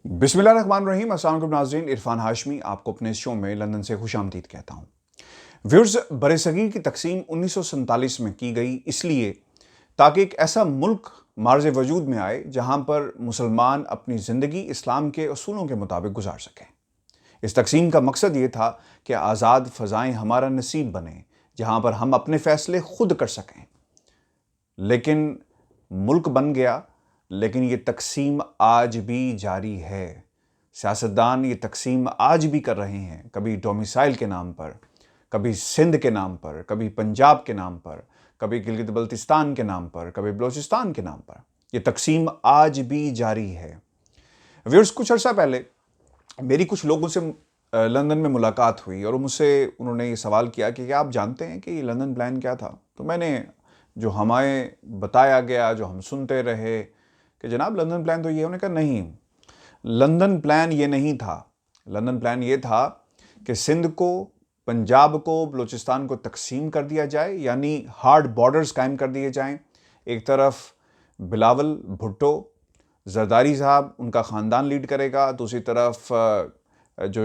बिस्मिल्लाहिर्रहमानिर्रहीम। अस्सलाम वालेकुम नाज़रीन, इरफान हाशमी आपको अपने शो में लंदन से खुशामदीद कहता हूँ। व्यूअर्स, बरसगीर की तकसीम 1947 में की गई इसलिए ताकि एक ऐसा मुल्क मार्ज़ वजूद में आए जहाँ पर मुसलमान अपनी ज़िंदगी इस्लाम के असूलों के मुताबिक गुजार सकें। इस तकसीम का मकसद ये था कि आज़ाद फ़ज़ाएँ हमारा नसीब बने, जहाँ पर हम अपने फ़ैसले खुद कर सकें। लेकिन मुल्क बन गया, लेकिन ये तकसीम आज भी जारी है। सियासतदान ये तकसीम आज भी कर रहे हैं, कभी डोमिसाइल के नाम पर, कभी सिंध के नाम पर, कभी पंजाब के नाम पर, कभी गिलगित बल्तिस्तान के नाम पर, कभी बलोचिस्तान के नाम पर। ये तकसीम आज भी जारी है। व्यूअर्स, कुछ अर्सा पहले मेरी कुछ लोगों से लंदन में मुलाकात हुई और मुझसे उन्होंने ये सवाल किया कि क्या आप जानते हैं कि ये लंदन प्लान क्या था? तो मैंने जो हमें बताया गया, जो हम सुनते रहे कि जनाब लंदन प्लान तो ये, उन्होंने कहा नहीं, लंदन प्लान ये नहीं था। लंदन प्लान ये था कि सिंध को, पंजाब को, बलूचिस्तान को तकसीम कर दिया जाए, यानी हार्ड बॉर्डर्स कायम कर दिए जाएं। एक तरफ बिलावल भुट्टो जरदारी साहब, उनका ख़ानदान लीड करेगा, दूसरी तरफ जो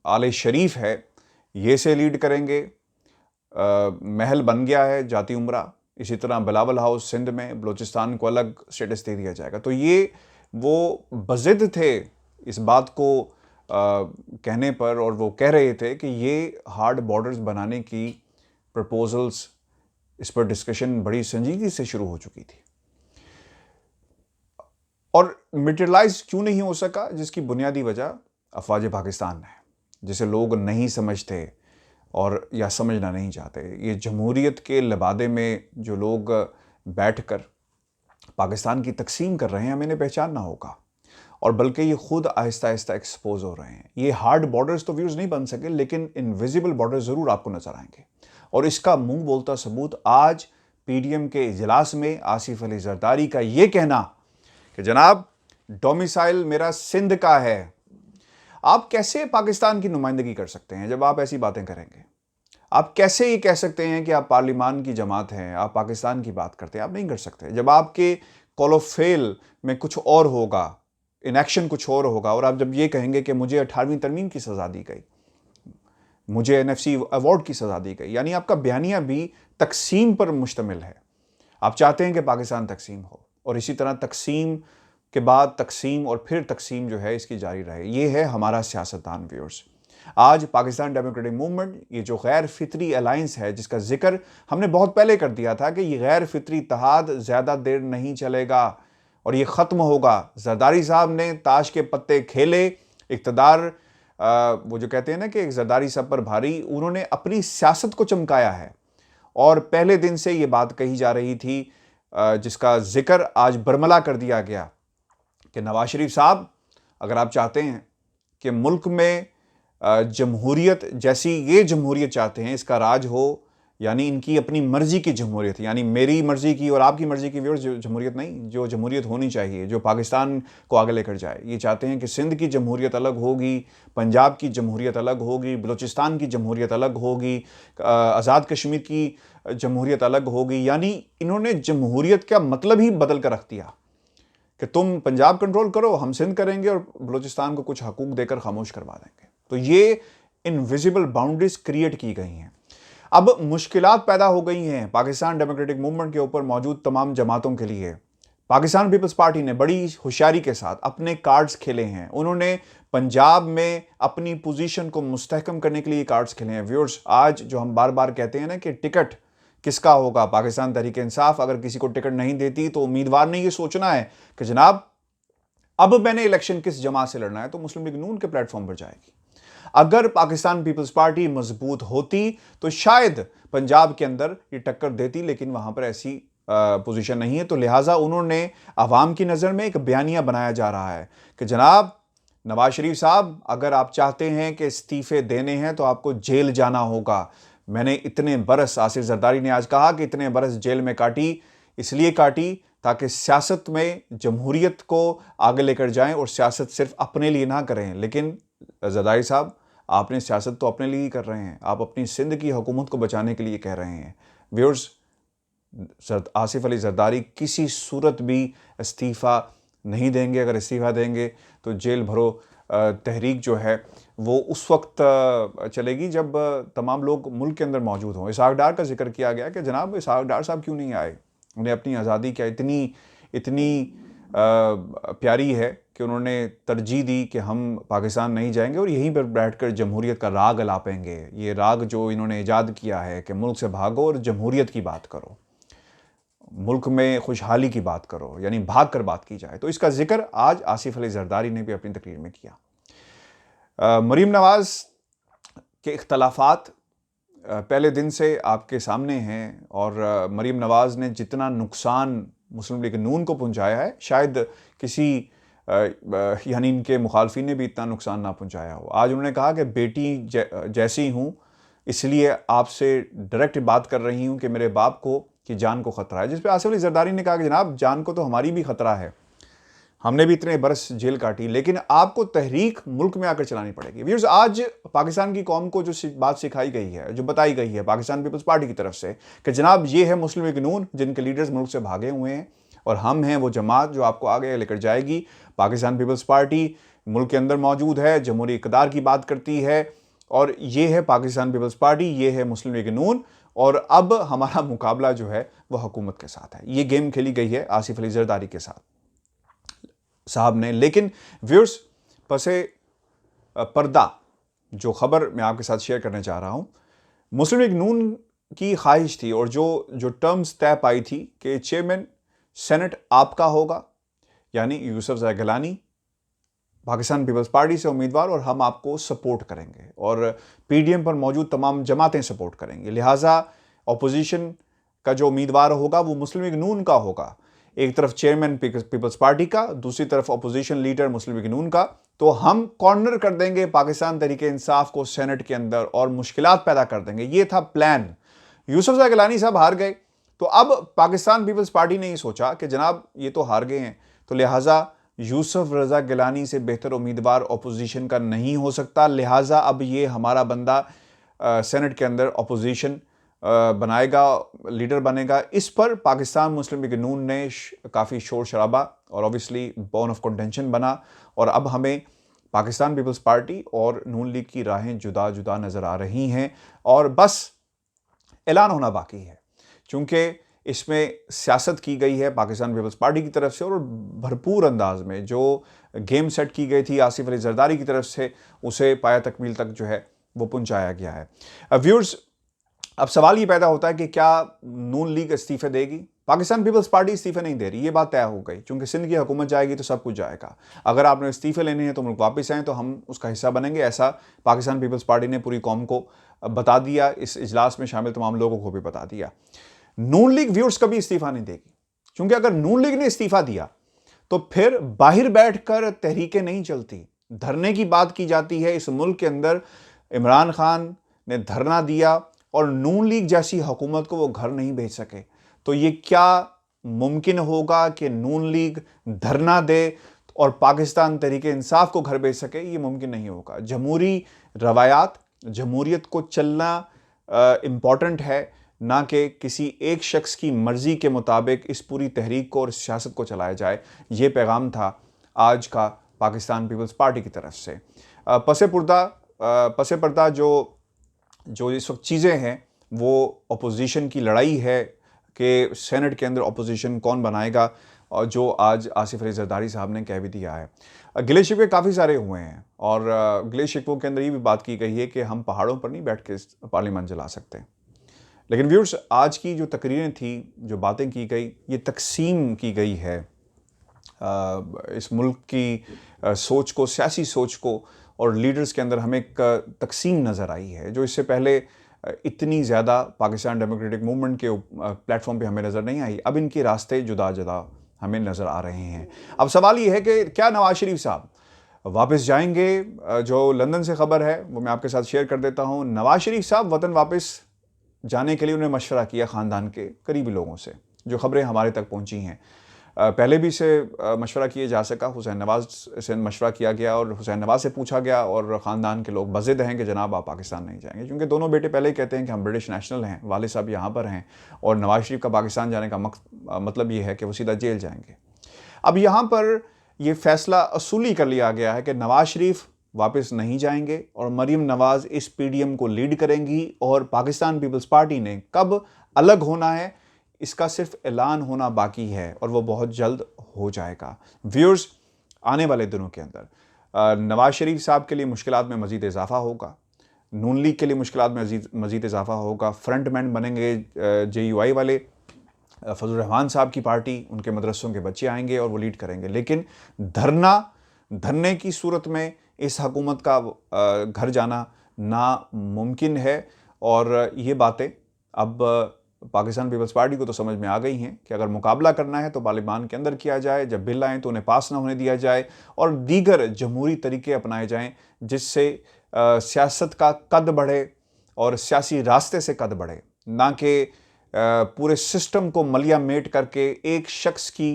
आले शरीफ है ये से लीड करेंगे। महल बन गया है जाती उमरा, इसी तरह बिलावल हाउस सिंध में, बलूचिस्तान को अलग स्टेटस दे दिया जाएगा। तो ये वो बज़िद थे इस बात को कहने पर, और वो कह रहे थे कि ये हार्ड बॉर्डर्स बनाने की प्रपोजल्स, इस पर डिस्कशन बड़ी संजीदगी से शुरू हो चुकी थी। और मटेरियलाइज क्यों नहीं हो सका, जिसकी बुनियादी वजह अफवाज पाकिस्तान है, जिसे लोग नहीं समझते और या समझना नहीं चाहते। ये जमहूरियत के लबादे में जो लोग बैठकर पाकिस्तान की तकसीम कर रहे हैं, हमें इन्हें पहचानना होगा, और बल्कि ये खुद आहिस्ता आहिस्ता एक्सपोज हो रहे हैं। ये हार्ड बॉर्डर्स तो व्यूज नहीं बन सके, लेकिन इनविजिबल बॉर्डर्स ज़रूर आपको नजर आएंगे। और इसका मुंह बोलता सबूत आज PDM के इजलास में आसिफ अली जरदारी का ये कहना कि जनाब डोमिसाइल मेरा सिंध का है। आप कैसे पाकिस्तान की नुमाइंदगी कर सकते हैं जब आप ऐसी बातें करेंगे? आप कैसे ये कह सकते हैं कि आप पार्लिमान की जमात हैं, आप पाकिस्तान की बात करते हैं? आप नहीं कर सकते। जब आपके कॉलोफेल में कुछ और होगा, इनएक्शन कुछ और होगा, और आप जब ये कहेंगे कि मुझे 18वीं तरमीम की सज़ा दी गई, मुझे NFC अवार्ड की सज़ा दी गई, यानी आपका बयानिया भी तकसीम पर मुश्तमिल है। आप चाहते हैं कि पाकिस्तान तकसीम हो, और इसी तरह तकसीम के बाद तकसीम और फिर तकसीम जो है इसकी जारी रहे। ये है हमारा सियासतदान। व्यूअर्स, आज पाकिस्तान डेमोक्रेटिक मूवमेंट, ये जो गैर फितरी अलायंस है, जिसका जिक्र हमने बहुत पहले कर दिया था कि ये गैर फितरी इत्तेहाद ज़्यादा देर नहीं चलेगा और ये ख़त्म होगा। जरदारी साहब ने ताश के पत्ते खेले, इक़्तिदार, वो जो कहते हैं ना कि एक जरदारी सब पर भारी, उन्होंने अपनी सियासत को चमकाया है। और पहले दिन से ये बात कही जा रही थी, जिसका जिक्र आज बरमला कर दिया गया, कि नवाज शरीफ साहब, अगर आप चाहते हैं कि मुल्क में जमहूरियत जैसी ये जमहूरियत चाहते हैं, इसका राज हो, यानी इनकी अपनी मर्जी की जमहूरियत, यानी मेरी मर्जी की और आपकी मर्जी की जमहूरियत नहीं, जो जमहूरियत होनी चाहिए, जो पाकिस्तान को आगे लेकर जाए। ये चाहते हैं कि सिंध की जमहूरियत अलग होगी, पंजाब की जमहूरियत अलग होगी, बलूचिस्तान की जमहूरियत अलग होगी, आज़ाद कश्मीर की जमहूरियत अलग होगी। यानी इन्होंने जमहूरियत का मतलब ही बदल कर रख दिया कि तुम पंजाब कंट्रोल करो, हम सिंध करेंगे, और बलूचिस्तान को कुछ हकूक देकर खामोश करवा देंगे। तो ये इनविजिबल बाउंड्रीज क्रिएट की गई हैं। अब मुश्किलात पैदा हो गई हैं पाकिस्तान डेमोक्रेटिक मूवमेंट के ऊपर मौजूद तमाम जमातों के लिए। पाकिस्तान पीपल्स पार्टी ने बड़ी होशियारी के साथ अपने कार्ड्स खेले हैं। उन्होंने पंजाब में अपनी पोजीशन को मुस्तहकम करने के लिए कार्ड्स खेले हैं। व्यूअर्स, आज जो हम बार बार कहते हैं ना कि टिकट किसका होगा, पाकिस्तान तहरीक इंसाफ अगर किसी को टिकट नहीं देती तो उम्मीदवार ने यह सोचना है कि जनाब अब मैंने इलेक्शन किस जमात से लड़ना है, तो मुस्लिम लीग नून के प्लेटफॉर्म पर जाएगी। अगर पाकिस्तान पीपल्स पार्टी मजबूत होती तो शायद पंजाब के अंदर ये टक्कर देती, लेकिन वहां पर ऐसी पोजीशन नहीं है। तो लिहाजा उन्होंने अवाम की नज़र में एक बयानिया बनाया जा रहा है कि जनाब नवाज शरीफ साहब, अगर आप चाहते हैं कि इस्तीफे देने हैं तो आपको जेल जाना होगा। मैंने इतने बरस, आसिफ जरदारी ने आज कहा कि इतने बरस जेल में काटी, इसलिए काटी ताकि सियासत में जमहूरियत को आगे लेकर जाएं और सियासत सिर्फ अपने लिए ना करें। लेकिन जरदारी साहब, आपने सियासत तो अपने लिए ही कर रहे हैं, आप अपनी सिंध की हुकूमत को बचाने के लिए कह रहे हैं। व्यूअर्स, आसिफ अली जरदारी किसी सूरत भी इस्तीफ़ा नहीं देंगे, अगर इस्तीफ़ा देंगे तो जेल भरो तहरीक जो है वो उस वक्त चलेगी जब तमाम लोग मुल्क के अंदर मौजूद हों। इसहाक डार का जिक्र किया गया कि जनाब इसहाक डार साहब क्यों नहीं आए, उन्हें अपनी आज़ादी क्या इतनी प्यारी है कि उन्होंने तरजीह दी कि हम पाकिस्तान नहीं जाएंगे और यहीं पर बैठकर जमहूरियत का राग अलापेंगे। ये राग जो इन्होंने ईजाद किया है कि मुल्क से भागो और जमहूरियत की बात करो, मुल्क में खुशहाली की बात करो, यानी भाग कर बात की जाए। तो इसका जिक्र आज आसिफ अली जरदारी ने भी अपनी तकरीर में किया। मरीम नवाज़ के इख्तलाफात पहले दिन से आपके सामने हैं और मरीम नवाज़ ने जितना नुकसान मुस्लिम लीग नून को पहुंचाया है शायद किसी यानी इनके मुखालफिन ने भी इतना नुकसान ना पहुंचाया हो। आज उन्होंने कहा कि बेटी जैसी हूँ, इसलिए आपसे डायरेक्ट बात कर रही हूँ कि मेरे बाप को की जान को ख़तरा है। जिस पे आसिफ अली जरदारी ने कहा कि जनाब जान को तो हमारी भी ख़तरा है, हमने भी इतने बरस जेल काटी, लेकिन आपको तहरीक मुल्क में आकर चलानी पड़ेगी। व्यूअर्स, आज पाकिस्तान की कौम को जो बात सिखाई गई है, जो बताई गई है पाकिस्तान पीपल्स पार्टी की तरफ से कि जनाब ये है मुस्लिम लीग नून जिनके लीडर्स मुल्क से भागे हुए हैं और हम हैं वो जमात जो आपको आगे लेकर जाएगी। पाकिस्तान पीपल्स पार्टी मुल्क के अंदर मौजूद है, जमहूरी इक़्तिदार की बात करती है और ये है पाकिस्तान पीपल्स पार्टी, ये है मुस्लिम लीग नून और अब हमारा मुकाबला जो है वह हुकूमत के साथ है। ये गेम खेली गई है आसिफ अली जरदारी के साथ साहब ने। लेकिन व्यूअर्स, पसे पर्दा जो खबर मैं आपके साथ शेयर करने चाह रहा हूँ, मुस्लिम लीग नून की ख्वाहिश थी और जो टर्म्स तय पाई थी कि चेयरमैन सेनेट आपका होगा, यानी यूसुफ ज़ई गिलानी पाकिस्तान पीपल्स पार्टी से उम्मीदवार और हम आपको सपोर्ट करेंगे और पीडीएम पर मौजूद तमाम जमातें सपोर्ट करेंगे। लिहाजा अपोजिशन का जो उम्मीदवार होगा वो मुस्लिम लीग नून का होगा, एक तरफ चेयरमैन पीपल्स पार्टी का, दूसरी तरफ अपोजिशन लीडर मुस्लिम लीग नून का। तो हम कॉर्नर कर देंगे पाकिस्तान तहरीक इंसाफ को सेनेट के अंदर और मुश्किलात पैदा कर देंगे। ये था प्लान। यूसुफ ज़ई गिलानी साहब हार गए, तो अब पाकिस्तान पीपल्स पार्टी ने ही सोचा कि जनाब ये तो हार गए हैं, तो लिहाजा यूसुफ रज़ा गिलानी से बेहतर उम्मीदवार अपोजिशन का नहीं हो सकता। लिहाजा अब ये हमारा बंदा सेनेट के अंदर अपोजिशन बनाएगा, लीडर बनेगा। इस पर पाकिस्तान मुस्लिम लीग नून ने काफ़ी शोर शराबा और ऑब्वियसली बोन ऑफ कंटेंशन बना और अब हमें पाकिस्तान पीपल्स पार्टी और नून लीग की राहें जुदा जुदा नज़र आ रही हैं और बस ऐलान होना बाकी है, चूँकि इसमें सियासत की गई है पाकिस्तान पीपल्स पार्टी की तरफ से और भरपूर अंदाज में जो गेम सेट की गई थी आसिफ अली जरदारी की तरफ से उसे पाया तकमील तक जो है वो पहुँचाया गया है। व्यूअर्स, अब सवाल ये पैदा होता है कि क्या नून लीग इस्तीफे देगी? पाकिस्तान पीपल्स पार्टी इस्तीफे नहीं दे रही, ये बात तय हो गई, क्योंकि सिंध की हुकूमत जाएगी तो सब कुछ जाएगा। अगर आपने इस्तीफे लेने हैं तो मुल्क वापस आएँ तो हम उसका हिस्सा बनेंगे, ऐसा पाकिस्तान पीपल्स पार्टी ने पूरी कौम को बता दिया, इस इजलास में शामिल तमाम लोगों को भी बता दिया। नून लीग व्यूअर्स कभी इस्तीफा नहीं देगी, क्योंकि अगर नून लीग ने इस्तीफा दिया तो फिर बाहर बैठकर तहरीकें नहीं चलती, धरने की बात की जाती है। इस मुल्क के अंदर इमरान खान ने धरना दिया और नून लीग जैसी हुकूमत को वो घर नहीं भेज सके, तो ये क्या मुमकिन होगा कि नून लीग धरना दे और पाकिस्तान तहरीक इंसाफ को घर भेज सके? ये मुमकिन नहीं होगा। जमहूरी रवायात, जमहूरियत को चलना इम्पॉर्टेंट है, ना कि किसी एक शख्स की मर्ज़ी के मुताबिक इस पूरी तहरीक को और सियासत को चलाया जाए। ये पैगाम था आज का पाकिस्तान पीपल्स पार्टी की तरफ से। पसे पर्दा जो इस वक्त चीज़ें हैं वो अपोजिशन की लड़ाई है कि सेनेट के अंदर अपोजिशन कौन बनाएगा, और जो आज आसिफ अली जरदारी साहब ने कह भी दिया है। गिले शिकवे काफ़ी सारे हुए हैं और गिले शिकवों के अंदर ये भी बात की गई है कि हम पहाड़ों पर नहीं बैठ के पार्लियामेंट जला सकते। लेकिन व्यूअर्स, आज की जो तकरीरें थी, जो बातें की गई, ये तकसीम की गई है इस मुल्क की सोच को, सियासी सोच को, और लीडर्स के अंदर हमें एक तकसीम नज़र आई है जो इससे पहले इतनी ज़्यादा पाकिस्तान डेमोक्रेटिक मूवमेंट के प्लेटफॉर्म पे हमें नज़र नहीं आई। अब इनके रास्ते जुदा जुदा हमें नज़र आ रहे हैं। अब सवाल ये है कि क्या नवाज शरीफ साहब वापस जाएंगे? जो लंदन से खबर है वो मैं आपके साथ शेयर कर देता हूँ। नवाज शरीफ साहब वतन वापस जाने के लिए उन्हें मशवरा किया ख़ानदान के करीबी लोगों से, जो खबरें हमारे तक पहुँची हैं। पहले भी से मशवरा किया जा सका, हुसैन नवाज़ से मशवरा किया गया और हुसैन नवाज़ से पूछा गया और ख़ानदान के लोग बज़िद हैं कि जनाब आप पाकिस्तान नहीं जाएंगे, क्योंकि दोनों बेटे पहले ही कहते हैं कि हम ब्रिटिश नेशनल हैं, वालिद साहब यहाँ पर हैं और नवाज शरीफ का पाकिस्तान जाने का मतलब ये है कि वो सीधा जेल जाएंगे। अब यहाँ पर यह फैसला असूली कर लिया गया है कि नवाज शरीफ वापस नहीं जाएंगे और मरीम नवाज इस पीडीएम को लीड करेंगी और पाकिस्तान पीपल्स पार्टी ने कब अलग होना है इसका सिर्फ ऐलान होना बाकी है और वो बहुत जल्द हो जाएगा। व्यूअर्स, आने वाले दिनों के अंदर नवाज शरीफ साहब के लिए मुश्किलात में मज़ीद इजाफा होगा, नून लीग के लिए मुश्किलात में मज़ीद इजाफा होगा, फ्रंट मैन बनेंगे JUI वाले, फजल रहमान साहब की पार्टी, उनके मदरसों के बच्चे आएंगे और वो लीड करेंगे। लेकिन धरने की सूरत में इस हुकूमत का घर जाना नामुमकिन है और ये बातें अब पाकिस्तान पीपल्स पार्टी को तो समझ में आ गई हैं कि अगर मुकाबला करना है तो पार्लियामान के अंदर किया जाए, जब बिल आएँ तो उन्हें पास ना होने दिया जाए और दीगर जमहूरी तरीके अपनाए जाएं जिससे सियासत का कद बढ़े और सियासी रास्ते से कद बढ़े, ना कि पूरे सिस्टम को मलिया मेट करके एक शख्स की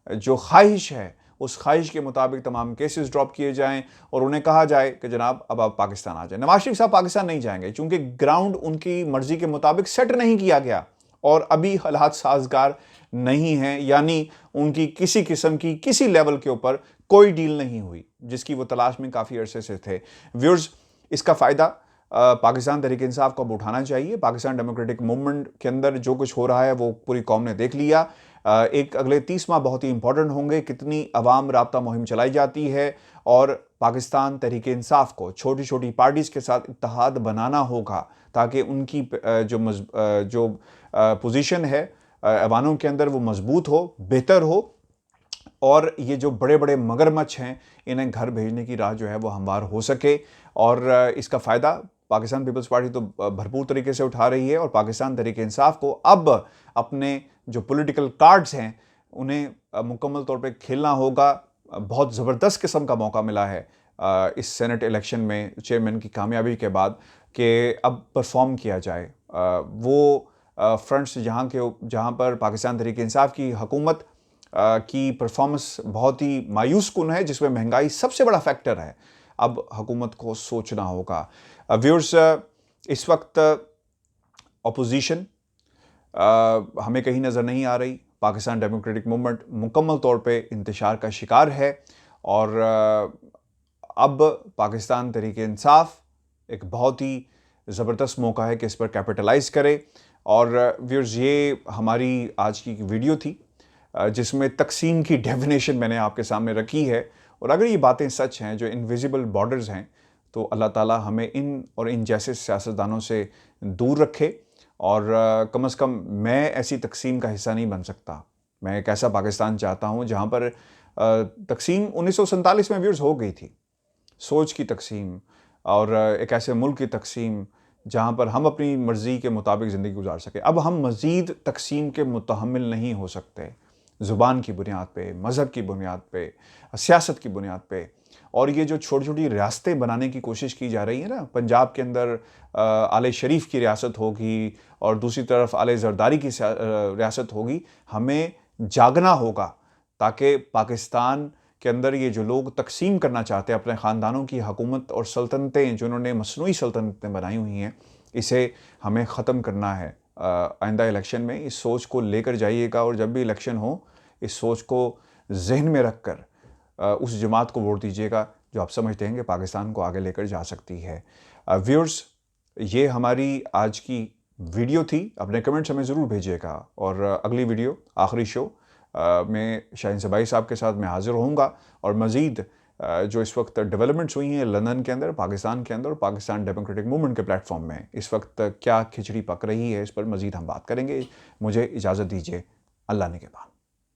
जो ख्वाहिश है उस ख्वाहिश के मुताबिक तमाम केसेस ड्रॉप किए जाएं और उन्हें कहा जाए कि जनाब अब आप पाकिस्तान आ जाएं। नवाज शरीफ साहब पाकिस्तान नहीं जाएंगे क्योंकि ग्राउंड उनकी मर्जी के मुताबिक सेट नहीं किया गया और अभी हालात साजगार नहीं हैं, यानी उनकी किसी किस्म की किसी लेवल के ऊपर कोई डील नहीं हुई जिसकी वो तलाश में काफ़ी अरसे से थे। व्यूअर्स, इसका फ़ायदा पाकिस्तान तहरीक-ए-इंसाफ को अब उठाना चाहिए। पाकिस्तान डेमोक्रेटिक मूवमेंट के अंदर जो कुछ हो रहा है वो पूरी कौम ने देख लिया। एक अगले 30 माह बहुत ही इंपॉर्टेंट होंगे, कितनी अवाम राब्ता मुहिम चलाई जाती है और पाकिस्तान तहरीक-ए-इंसाफ को छोटी छोटी पार्टीज़ के साथ इत्तेहाद बनाना होगा ताकि उनकी जो पोजीशन है अवानों के अंदर वो मजबूत हो, बेहतर हो और ये जो बड़े बड़े मगरमच्छ हैं इन्हें घर भेजने की राह जो है वो हमवार हो सके। और इसका फ़ायदा पाकिस्तान पीपल्स पार्टी तो भरपूर तरीके से उठा रही है और पाकिस्तान तहरीक-ए-इंसाफ को अब अपने जो पॉलिटिकल कार्ड्स हैं उन्हें मुकम्मल तौर पे खेलना होगा। बहुत ज़बरदस्त किस्म का मौका मिला है इस सेनेट इलेक्शन में चेयरमैन की कामयाबी के बाद कि अब परफॉर्म किया जाए। वो फ्रंट्स जहाँ पर पाकिस्तान तहरीक-ए-इंसाफ की हुकूमत की परफॉर्मेंस बहुत ही मायूस कुन है, जिसमें महंगाई सबसे बड़ा फैक्टर है, अब हुकूमत को सोचना होगा। व्यूअर्स, इस वक्त अपोजिशन हमें कहीं नज़र नहीं आ रही। पाकिस्तान डेमोक्रेटिक मूवमेंट मुकम्मल तौर पे इंतशार का शिकार है और अब पाकिस्तान तहरीक-ए-इंसाफ एक बहुत ही ज़बरदस्त मौका है कि इस पर कैपिटलाइज़ करे। और व्यूअर्स, ये हमारी आज की वीडियो थी जिसमें तकसीम की डेफिनेशन मैंने आपके सामने रखी है और अगर ये बातें सच हैं, जो इनविजिबल बॉर्डर्स हैं, तो अल्लाह ताला हमें इन जैसे सियासतदानों से दूर रखे और कम से कम मैं ऐसी तकसीम का हिस्सा नहीं बन सकता। मैं एक ऐसा पाकिस्तान चाहता हूँ जहाँ पर तकसीम 1947 में व्यूअर्स हो गई थी, सोच की तकसीम और एक ऐसे मुल्क की तकसीम जहाँ पर हम अपनी मर्ज़ी के मुताबिक ज़िंदगी गुजार सके। अब हम मज़ीद तकसीम के मुतहम्मिल नहीं हो सकते, ज़ुबान की बुनियाद पे, मज़हब की बुनियाद पे, सियासत की बुनियाद पे। और ये जो छोटी छोटी रियासतें बनाने की कोशिश की जा रही है ना, पंजाब के अंदर आले शरीफ की रियासत होगी और दूसरी तरफ आले ज़रदारी की रियासत होगी। हमें जागना होगा ताकि पाकिस्तान के अंदर ये जो लोग तकसीम करना चाहते हैं अपने ख़ानदानों की हुकूमत और सल्तनतें जो उन्होंने मसनूई सल्तनतें बनाई हुई हैं, इसे हमें ख़त्म करना है। आइंदा इलेक्शन में इस सोच को लेकर जाइएगा और जब भी इलेक्शन हो इस सोच को जहन में रख कर उस जमात को वोट दीजिएगा जो आप समझते हैं कि पाकिस्तान को आगे लेकर जा सकती है। व्यूअर्स, ये हमारी आज की वीडियो थी। अपने कमेंट्स हमें ज़रूर भेजिएगा और अगली वीडियो आखिरी शो में शाहीन सबाई साहब के साथ मैं हाज़िर होऊंगा और मज़ीद जो इस वक्त डेवलपमेंट्स हुई हैं लंदन के अंदर, पाकिस्तान के अंदर और पाकिस्तान डेमोक्रेटिक मूवमेंट के प्लेटफॉर्म में इस वक्त क्या खिचड़ी पक रही है, इस पर मज़ीद हम बात करेंगे। मुझे इजाज़त दीजिए। अल्लाह ने के बाद।